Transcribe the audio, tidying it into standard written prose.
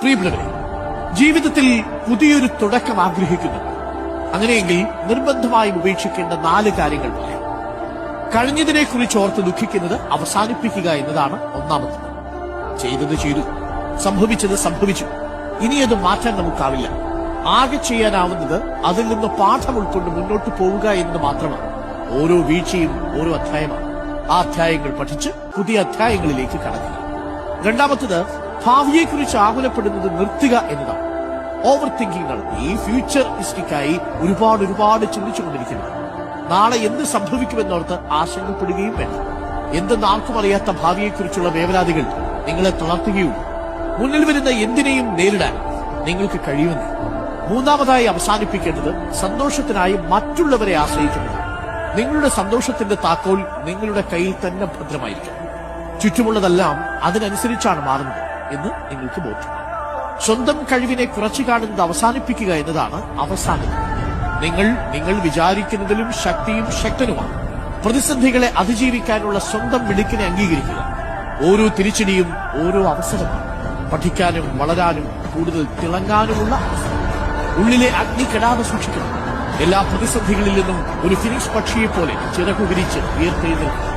പ്രിയപ്പെട്ടവരെ, ജീവിതത്തിൽ പുതിയൊരു തുടക്കം ആഗ്രഹിക്കുന്നു. അങ്ങനെയെങ്കിൽ നിർബന്ധമായും ഉപേക്ഷിക്കേണ്ട 4 കാര്യങ്ങൾ പറയാം. കഴിഞ്ഞതിനെക്കുറിച്ച് ഓർത്ത് ദുഃഖിക്കുന്നത് അവസാനിപ്പിക്കുക എന്നതാണ് ഒന്നാമത്തത്. ചെയ്തത് ചെയ്തു, സംഭവിച്ചത് സംഭവിച്ചു, ഇനിയത് മാറ്റാൻ നമുക്കാവില്ല. ആകെ ചെയ്യാനാവുന്നത് അതിൽ നിന്ന് പാഠം ഉൾക്കൊണ്ട് മുന്നോട്ട് പോവുക എന്ന് മാത്രമാണ്. ഓരോ വീഴ്ചയും ഓരോ അധ്യായമാണ്. ആ അധ്യായങ്ങൾ പഠിച്ച് പുതിയ അധ്യായങ്ങളിലേക്ക് കടക്കുക. രണ്ടാമത്തത്, ഭാവിയെക്കുറിച്ച് ആകുലപ്പെടുന്നത് നിർത്തുക എന്നതാണ്. ഓവർ തിങ്കിങ് നടത്തി ഈ ഫ്യൂച്ചറിസ്റ്റിക്കായി ഒരുപാട് ചിന്തിച്ചുകൊണ്ടിരിക്കുന്നത്. നാളെ എന്ത് സംഭവിക്കുമെന്നോർത്ത് ആശങ്കപ്പെടുകയും വേണ്ട. എന്തെന്ന് ആർക്കും അറിയാത്ത ഭാവിയെക്കുറിച്ചുള്ള വേവലാതികൾ നിങ്ങളെ തളർത്തുകയുള്ളൂ. മുന്നിൽ വരുന്ന എന്തിനേയും നേരിടാൻ നിങ്ങൾക്ക് കഴിയുമെന്ന്. മൂന്നാമതായി അവസാനിപ്പിക്കേണ്ടത് സന്തോഷത്തിനായി മറ്റുള്ളവരെ ആശ്രയിക്കുന്നത്. നിങ്ങളുടെ സന്തോഷത്തിന്റെ താക്കോൽ നിങ്ങളുടെ കയ്യിൽ തന്നെ ഭദ്രമായിരിക്കും. ചുറ്റുമുള്ളതെല്ലാം അതിനനുസരിച്ചാണ് മാറുന്നത് എന്ന് നിങ്ങൾക്ക് ബോധ്യം. സ്വന്തം കഴിവിനെ കുറച്ചു കാണുന്നത് അവസാനിപ്പിക്കുക എന്നതാണ് അവസാനം. നിങ്ങൾ വിചാരിക്കുന്നതിലും ശക്തിയും ശക്തനുമാണ്. പ്രതിസന്ധികളെ അതിജീവിക്കാനുള്ള സ്വന്തം മിടുക്കിനെ അംഗീകരിക്കുക. ഓരോ തിരിച്ചടിയും ഓരോ അവസരമാണ്. പഠിക്കാനും വളരാനും കൂടുതൽ തിളങ്ങാനുമുള്ള അവസരം. ഉള്ളിലെ അഗ്നി കെടാതെ സൂക്ഷിക്കണം. എല്ലാ പ്രതിസന്ധികളിൽ നിന്നും ഒരു ഫിനിക്സ് പക്ഷിയെ പോലെ ചിറകു വിരിച്ച് ഉയർത്തെഴുന്നേൽക്കുക.